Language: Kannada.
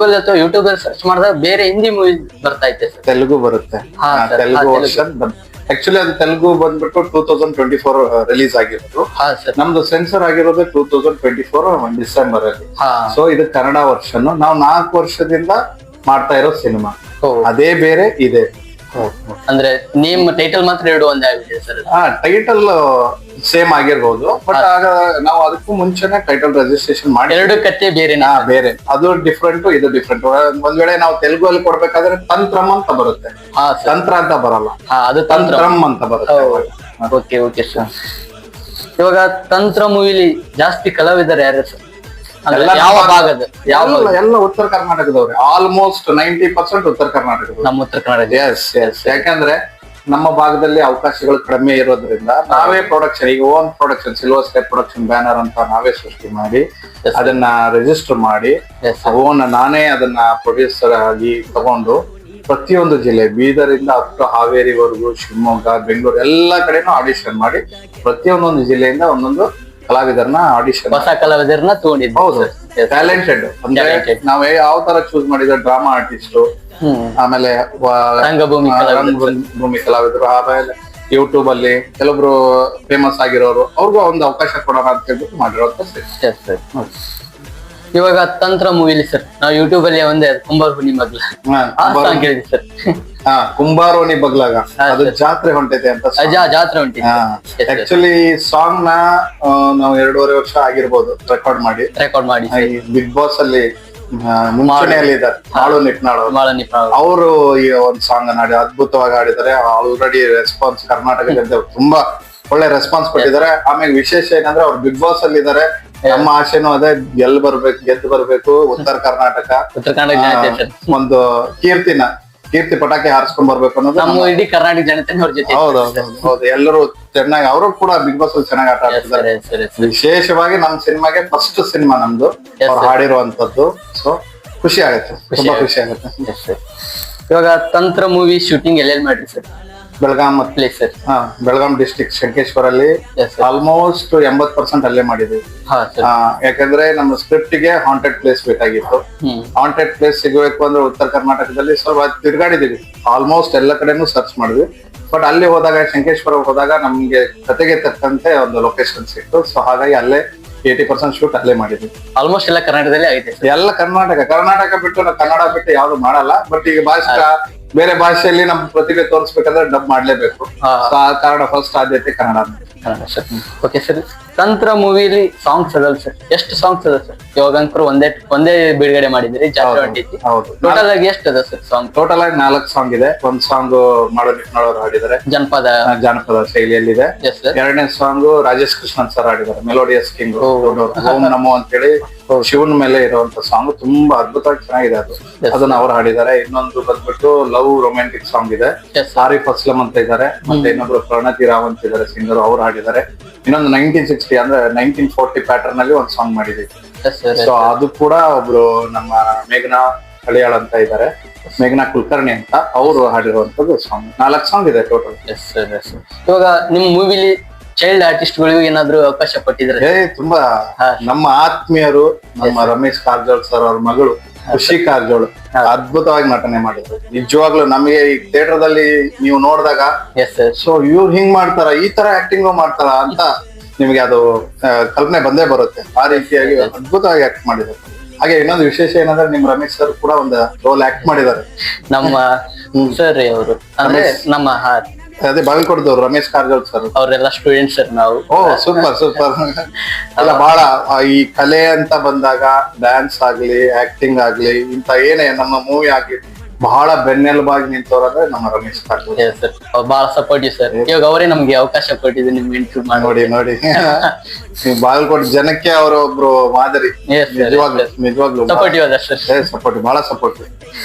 ಗೂಗಲ್ ಅಥವಾ ಯೂಟ್ಯೂಬ್ ಅಲ್ಲಿ ಸರ್ಚ್ ಮಾಡಿದಾಗ ಬೇರೆ ಹಿಂದಿ ಮೂವಿ ಬರ್ತಾ ಇತ್ತೆ ಸರ್. ತೆಲುಗು ಬರುತ್ತೆ, ಹಾ, sir. ತೆಲುಗು ವರ್ಷನ್ ಆಕ್ಚುಲಿ ಅದು ತೆಲುಗು ಬಂದ್ಬಿಟ್ಟು 2024 ರಿಲೀಸ್ ಆಗಿರೋದು. ಹಾ ಸರ್. ನಮ್ದು ಸೆನ್ಸರ್ ಆಗಿರೋದು 2024 ಡಿಸೆಂಬರ್ ಅಲ್ಲಿ. ಹಾ. ಸೊ ಇದು ಕನ್ನಡ ವರ್ಷನ್. ನಾವು 4 ವರ್ಷದಿಂದ ಮಾಡ್ತಾ ಇರೋ ಸಿನಿಮಾ, ಓ. ಅದೇ ಬೇರೆ ಇದೆ. ಅಂದ್ರೆ ನೇಮ್ ಟೈಟಲ್ ಮಾತ್ರ ಎರಡು ಒಂದೇ ಆಗಿದೆ ಸರ್. ಟೈಟಲ್ ಸೇಮ್ ಆಗಿರ್ಬೋದು, ಬಟ್ ಆಗ ನಾವು ಅದಕ್ಕೂ ಮುಂಚೆನೆ ಟೈಟಲ್ ರಿಜಿಸ್ಟ್ರೇಷನ್ ಮಾಡಿ ಎರಡು ಕತೆ ಬೇರೆನಾ? ಬೇರೆ, ಅದು ಡಿಫ್ರೆಂಟ್ ಇದು ಡಿಫ್ರೆಂಟ್. ಒಂದ್ ವೇಳೆ ನಾವು ತೆಲುಗು ಅಲ್ಲಿ ಕೊಡ್ಬೇಕಾದ್ರೆ ತಂತ್ರಂ ಅಂತ ಬರುತ್ತೆ, ಹಾ ಸರ್. ತಂತ್ರ ಅಂತ ಬರಲ್ಲ, ಅದು ತಂತ್ರ. ತಂತ್ರಂ ಅಂತ ಬರುತ್ತೆ. Okay okay sir. ಇವಾಗ ತಂತ್ರ ಮೂವಿಲಿ ಜಾಸ್ತಿ ಕಲಾವಿದರು ಯಾರು ಸರ್? ಅಂದ್ರೆ ಎಲ್ಲ ಯಾವ ನಮ್ಮ- ಭಾಗದ? ಯಾವ ಎಲ್ಲ ಉತ್ತರ ಕರ್ನಾಟಕದವ್ರೆ, ಆಲ್ಮೋಸ್ಟ್ 90% ಉತ್ತರ ಕರ್ನಾಟಕದವ್ರು. ನಮ್ಮ ಉತ್ತರ ಕನ್ನಡ. S S. ಯಾಕಂದ್ರೆ ನಮ್ಮ ಭಾಗದಲ್ಲಿ ಅವಕಾಶಗಳು ಕಡಿಮೆ ಇರೋದ್ರಿಂದ ನಾವೇ ಪ್ರೊಡಕ್ಷನ್, ಈಗ own production, silver step production banner ಅಂತ ನಾವೇ ಸೃಷ್ಟಿ ಮಾಡಿ ಅದನ್ನ ರಿಜಿಸ್ಟರ್ ಮಾಡಿ ಓನ್ ನಾನೇ ಅದನ್ನ ಪ್ರೊಡ್ಯೂಸರ್ ಆಗಿ ತಗೊಂಡು ಪ್ರತಿಯೊಂದು ಜಿಲ್ಲೆ, ಬೀದರಿಂದ ಅಪ್ ಟು ಹಾವೇರಿವರೆಗೂ, ಶಿವಮೊಗ್ಗ, ಬೆಂಗಳೂರು ಎಲ್ಲಾ ಕಡೆನೂ ಆಡಿಷನ್ ಮಾಡಿ ಪ್ರತಿಯೊಂದೊಂದು ಜಿಲ್ಲೆಯಿಂದ ಒಂದೊಂದು ಕಲಾವಿದರನ್ನ ಆಡಿಷನ್, ಹೊಸ ಕಲಾವಿದರನ್ನ ತಗೊಂಡಿದ್ದು. ಹೌದು, ಟ್ಯಾಲೆಂಟೆಡ್. ಅಂದ್ರೆ ನಾವು ಯಾವ ತರ ಚೂಸ್ ಮಾಡಿದ್ರೆ ಡ್ರಾಮಾ ಆರ್ಟಿಸ್ಟ್, ಆಮೇಲೆ ರಂಗಭೂಮಿ ರಂಗಭೂಮಿ ಕಲಾವಿದರು, ಆಮೇಲೆ ಯೂಟ್ಯೂಬ್ ಅಲ್ಲಿ ಕೆಲವೊಬ್ರು ಫೇಮಸ್ ಆಗಿರೋರು, ಅವ್ರಿಗೂ ಒಂದು ಅವಕಾಶ ಕೊಡೋಣ ಅಂತ ಹೇಳ್ಬಿಟ್ಟು ಮಾಡಿರೋದು. ಇವಾಗ ತಂತ್ರ ಮೂವಿಲಿ ಸರ್ ನಾವು ಯೂಟ್ಯೂಬ್ ಅಲ್ಲಿ ಒಂದೇ ಕುಂಬಾರ ಹುನಿ ಮಗ್ಲ ಸಾಂಗ್ ಕೇಳಿದ್ವಿ ಸರ್. ಕುಂಬಾರೋನಿ ಬಗ್ಲಾಗ ಅದು ಜಾತ್ರೆ ಹೊಂಟೈತೆ ಅಂತ. ಜಾತ್ರೆ ಹೊಂಟಿದೆ. ಆಕ್ಚುಲಿ ಸಾಂಗ್ ನ ನಾವು 2.5 ವರ್ಷ ಆಗಿರ್ಬೋದು ರೆಕಾರ್ಡ್ ಮಾಡಿ. ಬಿಗ್ ಬಾಸ್ ಅಲ್ಲಿ ಮುಂಚೂಣಿಯಲ್ಲಿ ಇದ್ದಾರೆ ಮಾಳು ನಿಟ್ನಾಳ್ ಅವರು ಈ ಒಂದು ಸಾಂಗ್ ಅನ್ನ ಅದ್ಭುತವಾಗಿ ಆಡಿದ್ದಾರೆ. ಆಲ್ರೆಡಿ ರೆಸ್ಪಾನ್ಸ್ ಕರ್ನಾಟಕದಿಂದ ತುಂಬಾ ಒಳ್ಳೆ ರೆಸ್ಪಾನ್ಸ್ ಕೊಟ್ಟಿದ್ದಾರೆ. ಆಮೇಲೆ ವಿಶೇಷ ಏನಂದ್ರೆ ಅವ್ರು ಬಿಗ್ ಬಾಸ್ ಅಲ್ಲಿ ಇದಾರೆ. ನಮ್ಮ ಆಸೆನೂ ಅದೇ, ಗೆದ್ದು ಬರ್ಬೇಕು ಉತ್ತರ ಕರ್ನಾಟಕ, ಒಂದು ಕೀರ್ತಿ ಪಟಾಕಿ ಹಾರಿಸ್ಕೊಂಡ್ ಬರ್ಬೇಕು ಅನ್ನೋದು ನಮ್ಮ ಇಡೀ ಕರ್ನಾಟಕ ಜನತೆ ಅವ್ರ ಜೊತೆ. ಹೌದು, ಎಲ್ಲರೂ ಚೆನ್ನಾಗಿ, ಅವರು ಕೂಡ ಬಿಗ್ ಬಾಸ್ ಅಲ್ಲಿ ಚೆನ್ನಾಗಿ ಆಟ ಆಡ್ತಿದ್ದಾರೆ. ವಿಶೇಷವಾಗಿ ನಮ್ ಸಿನಿಮಾಗೆ ಫಸ್ಟ್ ಸಿನಿಮಾ ನಮ್ದು ಅವ್ರು ಹಾಡಿರುವಂತದ್ದು. ಸೊ ಖುಷಿ ಆಗುತ್ತೆ, ತುಂಬಾ ಖುಷಿ ಆಗುತ್ತೆ. ಇವಾಗ ತಂತ್ರ ಮೂವಿ ಶೂಟಿಂಗ್ ಎಲ್ಲೆಲ್ಲಿ ಮಾಡ್ರಿ sir? Belgaum place sir. Belgaum district ಶಂಕೇಶ್ವರಲ್ಲಿ ಆಲ್ಮೋಸ್ಟ್ 80% ಅಲ್ಲೇ ಮಾಡಿದ್ವಿ. ಯಾಕಂದ್ರೆ ನಮ್ಮ ಸ್ಕ್ರಿಪ್ಟ್ ಗೆ ಹಾಂಟೆಡ್ ಪ್ಲೇಸ್ ಬೇಕಾಗಿತ್ತು. ಹಾಂಟೆಡ್ ಪ್ಲೇಸ್ ಸಿಗಬೇಕು ಅಂದ್ರೆ ಉತ್ತರ ಕರ್ನಾಟಕದಲ್ಲಿ ಸ್ವಲ್ಪ ತಿರ್ಗಾಡಿದೀವಿ, ಆಲ್ಮೋಸ್ಟ್ ಎಲ್ಲ ಕಡೆನೂ ಸರ್ಚ್ ಮಾಡಿದ್ವಿ. ಬಟ್ ಅಲ್ಲಿ ಹೋದಾಗ, ಶಂಕೇಶ್ವರ ಹೋದಾಗ ನಮ್ಗೆ ಕತೆಗೆ ತಕ್ಕಂತೆ ಒಂದು ಲೊಕೇಶನ್ ಸಿಕ್ತು. ಸೊ ಹಾಗಾಗಿ ಅಲ್ಲೇ 80% ಶೂಟ್ ಅಲ್ಲೇ ಮಾಡಿದ್ವಿ. ಆಲ್ಮೋಸ್ಟ್ ಎಲ್ಲ ಕರ್ನಾಟಕದಲ್ಲಿ ಆಗಿದೆ. ಎಲ್ಲ ಕರ್ನಾಟಕ ಬಿಟ್ಟು ನಾವು ಕನ್ನಡ ಬಿಟ್ಟು ಯಾವ್ದು ಮಾಡಲ್ಲ. ಬಟ್ ಈಗ ಬೇರೆ ಭಾಷೆಯಲ್ಲಿ ನಮ್ಮ ಪ್ರತಿಭೆ ತೋರಿಸ್ಬೇಕಂದ್ರೆ ಡಬ್ ಮಾಡ್ಲೇಬೇಕು. ಆ ಕಾರಣ ಫಸ್ಟ್ ಆದ್ಯತೆ ಕನ್ನಡ ಸರ್. ಓಕೆ ಸರ್, ತಂತ್ರ ಮೂವಿಲಿ ಸಾಂಗ್ಸ್ ಅದಲ್ಲ ಸರ್? ಎಷ್ಟು ಸಾಂಗ್ಸ್ ಅದ ಸರ್? ಇವಾಗ ಅಂಕರು ಒಂದೇ ಬಿಡುಗಡೆ ಮಾಡಿದ್ರಿ, ಜಾತ್ರೆ ಹೊಂಟೈತಿ. ಹೌದು. ಟೋಟಲ್ ಆಗಿ ಎಷ್ಟು ಅದ ಸರ್ ಸಾಂಗ್? ಟೋಟಲ್ ಆಗಿ 4 ಸಾಂಗ್ ಇದೆ. ಒಂದ್ ಸಾಂಗ್ ಮಾಳು ನಿಟ್ನಾಳ್ ಅವರು ಹಾಡಿದ್ದಾರೆ, ಜಾನಪದ ಶೈಲಿಯಲ್ಲಿದೆ. ಎರಡನೇ ಸಾಂಗ್ ರಾಜೇಶ್ ಕೃಷ್ಣನ್ ಸರ್ ಹಾಡಿದ್ದಾರೆ, ಮೆಲೋಡಿಯಸ್ ಕಿಂಗ್, ಓಂ ನಮೋ ಅಂತೇಳಿ ಶಿವನ್ ಮೇಲೆ ಇರುವಂತ ಸಾಂಗ್, ತುಂಬಾ ಅದ್ಭುತವಾಗಿ ಚೆನ್ನಾಗಿದೆ ಅದು. ಅದನ್ನ ಅವ್ರು ಹಾಡಿದ್ದಾರೆ. ಇನ್ನೊಂದು ಬಂದ್ಬಿಟ್ಟು ಲವ್ ರೊಮ್ಯಾಂಟಿಕ್ ಸಾಂಗ್ ಇದೆ, ಆರಿಫ್ ಅಸ್ಲಂ ಅಂತ ಇದ್ದಾರೆ, ಮತ್ತೆ ಇನ್ನೊಬ್ರು ಪ್ರಣತಿ ರಾವ್ ಅಂತ ಇದ್ದಾರೆ ಸಿಂಗರ್, ಅವ್ರು ಹಾಡಿದ್ದಾರೆ. ಇನ್ನೊಂದು 1960 ಅಂದ್ರೆ 1940 ಪ್ಯಾಟರ್ನ್ ಅಲ್ಲಿ ಒಂದು ಸಾಂಗ್ ಮಾಡಿದೀವಿ. ಸೊ ಅದು ಕೂಡ ಒಬ್ರು ನಮ್ಮ ಮೇಘನಾ ಹಳಿಯಾಳ್ ಅಂತ ಇದ್ದಾರೆ, ಮೇಘನಾ ಕುಲಕರ್ಣಿ ಅಂತ, ಅವರು ಹಾಡಿರುವಂತದ್ದು ಸಾಂಗ್. 4 ಸಾಂಗ್ ಇದೆ ಟೋಟಲ್. ಇವಾಗ ನಿಮ್ ಮೂವಿಲಿ ಚೈಲ್ಡ್ ಆರ್ಟಿಸ್ಟ್ ಗಳಿಗೂ ಏನಾದ್ರು ಅವಕಾಶ ಕೊಟ್ಟಿದ್ರೆ? ತುಂಬಾ ನಮ್ಮ ಆತ್ಮೀಯರು, ನಮ್ಮ ರಮೇಶ್ ಕಾರಜೋಳ್ ಸರ್ ಅವ್ರ ಮಗಳು ಖುಷಿ ಕಾರಜೋಳ್ ಅದ್ಭುತವಾಗಿ ನಟನೆ ಮಾಡಿದ್ರು. ನಿಜವಾಗ್ಲೂ ನಮಗೆ ಈ ಥಿಯೇಟರ್ ದಲ್ಲಿ ನೀವು ನೋಡಿದಾಗ ಸೊ ಇವ್ರು ಹಿಂಗ್ ಮಾಡ್ತಾರ, ಈ ತರ ಆಕ್ಟಿಂಗ್ ಮಾಡ್ತಾರ ಅಂತ ನಿಮ್ಗೆ ಅದು ಕಲ್ಪನೆ ಬಂದೇ ಬರುತ್ತೆ. ಆ ರೀತಿಯಾಗಿ ಅದ್ಭುತವಾಗಿ ಆಕ್ಟ್ ಮಾಡಿದ್ರು. ಹಾಗೆ ಇನ್ನೊಂದು ವಿಶೇಷ ಏನಂದ್ರೆ ನಿಮ್ ರಮೇಶ್ ಸರ್ ಕೂಡ ಒಂದು ರೋಲ್ ಆಕ್ಟ್ ಮಾಡಿದ್ದಾರೆ. ನಮ್ಮ ಸರ್ ಅವರು ಅಂದ್ರೆ ನಮ್ಮ ಅದೇ ಬಾಗಲಕೋಟದವ್ರು ರಮೇಶ್ ಕಾರಜೋಳ್ ಸರ್, ಅವರೆಲ್ಲ ಸ್ಟೂಡೆಂಟ್ ಸರ್ ನಾವು. ಸೂಪರ್ ಅಲ್ಲ, ಬಹಳ ಈ ಕಲೆ ಅಂತ ಬಂದಾಗ ಡ್ಯಾನ್ಸ್ ಆಗ್ಲಿ, ಆಕ್ಟಿಂಗ್ ಆಗ್ಲಿ, ಇಂತ ಏನೇ ನಮ್ಮ ಮೂವಿ ಆಗ್ಲಿ ಬಹಳ ಬೆನ್ನೆಲುಬಾಗಿ ನಿಂತವ್ರಂದ್ರೆ ನಮ್ಮ ರಮೇಶ್ ಕಾರಜೋಳ್ ಸರ್. ಬಹಳ ಸಪೋರ್ಟಿವ್ ಸರ್. ಇವಾಗ ಅವರೇ ನಮ್ಗೆ ಅವಕಾಶ ಕೊಟ್ಟಿದ್ದು ನಿಮ್ ಇಂಟರ್ವ್ಯೂ ಮಾಡಿ. ನೋಡಿ ಬಾಗಲಕೋಟೆ ಜನಕ್ಕೆ ಅವರೊಬ್ರು ಮಾದರಿ. ನಿಜವಾಗ್ಲು ಸಪೋರ್ಟಿವ್ ಅದ ಸರ್. ಸಪೋರ್ಟಿವ್, ಬಹಳ ಸಪೋರ್ಟಿವ್.